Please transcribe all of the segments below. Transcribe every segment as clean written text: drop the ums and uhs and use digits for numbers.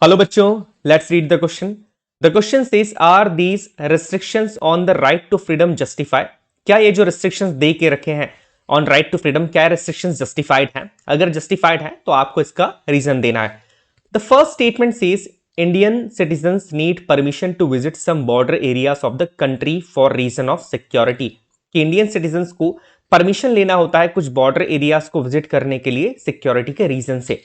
Hello बच्चों, let's read the question. The question says are these restrictions on the right to freedom justify. क्या ये जो restrictions दे के रखे हैं ऑन राइट टू फ्रीडम, क्या रिस्ट्रिक्शंस जस्टिफाइड हैं? अगर जस्टिफाइड है तो आपको इसका रीजन देना है। The first statement says Indian citizens need permission to visit some border areas of the country for reason of security. कि इंडियन सिटीजंस को परमिशन लेना होता है कुछ बॉर्डर एरियाज को विजिट करने के लिए सिक्योरिटी के रीजन से।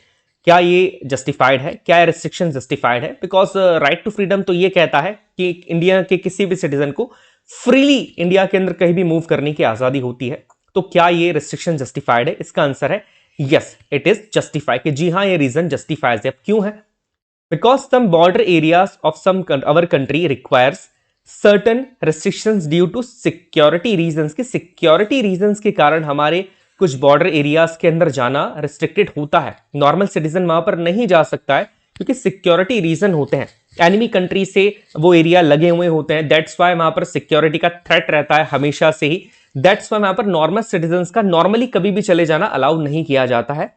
क्या ये जस्टिफाइड है? क्या रिस्ट्रिक्शन जस्टिफाइड है? बिकॉज राइट टू फ्रीडम तो ये कहता है कि इंडिया के किसी भी सिटीजन को फ्रीली इंडिया के अंदर कहीं भी मूव करने की आजादी होती है। तो क्या ये रिस्ट्रिक्शन जस्टिफाइड है? इसका आंसर है यस, इट इज जस्टिफाइड। कि जी हाँ, ये रीजन जस्टिफाइड है। क्यों है? Because some border areas of some our country requires certain restrictions due to security reasons. के सिक्योरिटी रीजंस के कारण हमारे कुछ बॉर्डर एरियाज के अंदर जाना रिस्ट्रिक्टेड होता है। नॉर्मल सिटीजन वहां पर नहीं जा सकता है क्योंकि सिक्योरिटी रीजन होते हैं। एनिमी कंट्री से वो एरिया लगे हुए होते हैं, दैट्स वाई वहां पर सिक्योरिटी का थ्रेट रहता है हमेशा से ही। दैट्स वाई वहां पर नॉर्मल सिटीजन का नॉर्मली कभी भी चले जाना अलाउ नहीं किया जाता है।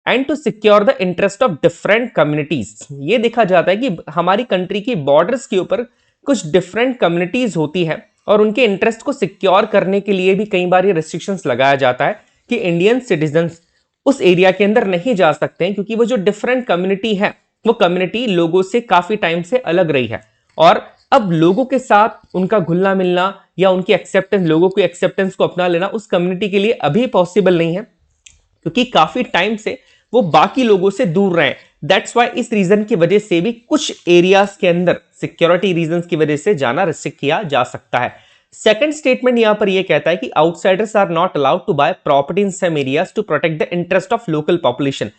And to secure the interest of different communities, ये देखा जाता है कि हमारी कंट्री की बॉर्डर्स के ऊपर कुछ डिफरेंट कम्युनिटीज होती है और उनके इंटरेस्ट को सिक्योर करने के लिए भी कई बार ये रिस्ट्रिक्शंस लगाया जाता है कि इंडियन सिटीजन्स उस एरिया के अंदर नहीं जा सकते हैं क्योंकि वो जो डिफरेंट कम्युनिटी है वो कम्युनिटी लोगों से काफी टाइम से अलग रही है और अब लोगों के साथ उनका घुलना मिलना या उनकी एक्सेप्टेंस, लोगों की एक्सेप्टेंस को अपना लेना उस कम्युनिटी के लिए अभी पॉसिबल नहीं है क्योंकि काफी टाइम से वो बाकी लोगों से दूर रहे। दैट्स वाई इस रीजन की वजह से भी कुछ एरियाज के अंदर सिक्योरिटी रीजंस की वजह से जाना रिस्ट्रिक्ट किया जा सकता है। सेकंड स्टेटमेंट यहां पर यह कहता है कि outsiders are not allowed to buy property in some areas to protect the interest of local population.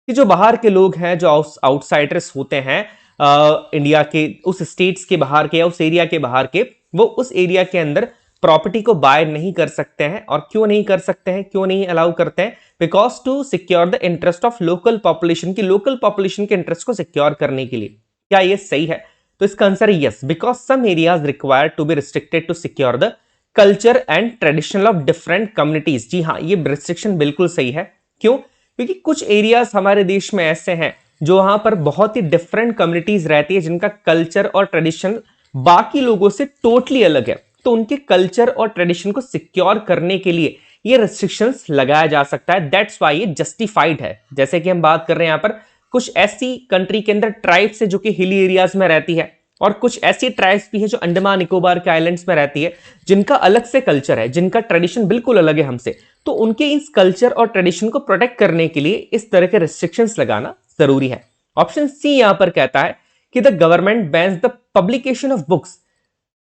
कि जो बाहर के लोग हैं, जो आउटसाइडर्स होते हैं इंडिया के उस स्टेट्स के बाहर के या उस एरिया के बाहर के, वो उस एरिया के अंदर प्रॉपर्टी को बाय नहीं कर सकते हैं। और क्यों नहीं कर सकते हैं, क्यों नहीं अलाउ करते हैं? Because to secure the interest of local population, की लोकल पॉपुलेशन के इंटरेस्ट को सिक्योर करने के लिए। क्या ये सही है? तो इसका आंसर है yes, because some areas required to be restricted to secure the culture and traditional of different communities. जी हाँ, ये रिस्ट्रिक्शन बिल्कुल सही है। क्यों? क्योंकि कुछ एरियाज हमारे देश में ऐसे हैं जो वहां पर बहुत ही डिफरेंट कम्युनिटीज रहती है जिनका कल्चर और ट्रेडिशन बाकी लोगों से टोटली अलग है। तो उनके कल्चर और ट्रेडिशन को सिक्योर करने के लिए ये रिस्ट्रिक्शंस लगाया जा सकता है। दैट्स वाई ये जस्टिफाइड है। जैसे कि हम बात कर रहे हैं यहां पर कुछ ऐसी कंट्री के अंदर ट्राइब्स है जो कि हिली एरियाज में रहती है और कुछ ऐसी ट्राइब्स भी है जो अंडमान निकोबार के आइलैंड्स में रहती है जिनका अलग से कल्चर है, जिनका ट्रेडिशन बिल्कुल अलग है हमसे। तो उनके इस कल्चर और ट्रेडिशन को प्रोटेक्ट करने के लिए इस तरह के रिस्ट्रिक्शंस लगाना जरूरी है। ऑप्शन सी यहां पर कहता है कि the government bans the publication of books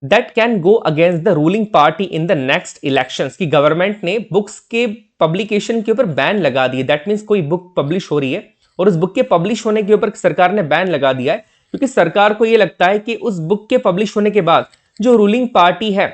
that can go against the ruling party in the next elections. की गवर्नमेंट ने बुक्स के पब्लिकेशन के ऊपर बैन लगा दिए। दैट मीन्स कोई बुक पब्लिश हो रही है और उस बुक के पब्लिश होने के ऊपर सरकार ने बैन लगा दिया है क्योंकि सरकार को यह लगता है कि उस बुक के पब्लिश होने के बाद जो रूलिंग पार्टी है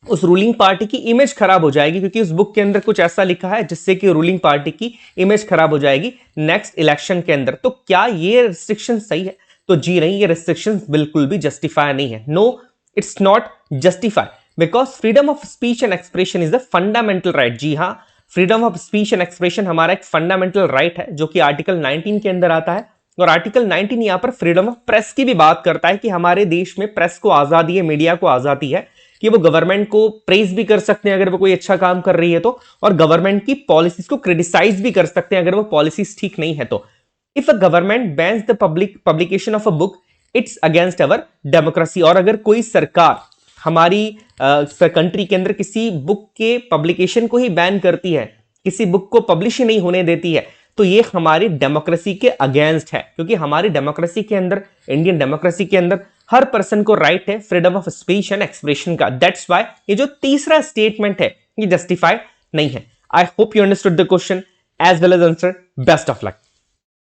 उस रूलिंग पार्टी की इमेज खराब हो जाएगी क्योंकि उस बुक के अंदर कुछ ऐसा लिखा है जिससे कि रूलिंग पार्टी की इमेज खराब हो जाएगी नेक्स्ट इलेक्शन के अंदर। तो क्या ये रिस्ट्रिक्शन सही है? तो जी नहीं, ये रिस्ट्रिक्शन बिल्कुल भी जस्टिफाई नहीं है। No, it's not justify because freedom of speech and expression is a fundamental right. जी हाँ, freedom of speech and expression हमारा एक फंडामेंटल राइट है जो कि आर्टिकल 19 के अंदर आता है। और आर्टिकल 19 यहां पर फ्रीडम ऑफ प्रेस की भी बात करता है कि हमारे देश में प्रेस को आजादी है, मीडिया को आजादी है कि वो गवर्नमेंट को प्रेज भी कर सकते हैं अगर वो कोई अच्छा काम कर रही है तो, और गवर्नमेंट की पॉलिसीज को क्रिटिसाइज भी कर सकते हैं अगर वो पॉलिसीज ठीक नहीं है तो। If a government bans the publication of a book it's against our democracy. और अगर कोई सरकार हमारी कंट्री के अंदर किसी बुक के पब्लिकेशन को ही बैन करती है, किसी बुक को पब्लिश ही नहीं होने देती है, तो ये हमारी डेमोक्रेसी के अगेंस्ट है क्योंकि हमारी डेमोक्रेसी के अंदर, इंडियन डेमोक्रेसी के अंदर हर पर्सन को राइट है freedom of speech and expression का। दैट्स वाई ये जो तीसरा स्टेटमेंट है ये जस्टिफाइड नहीं है। I hope you understood the question as well as answer. Best of luck.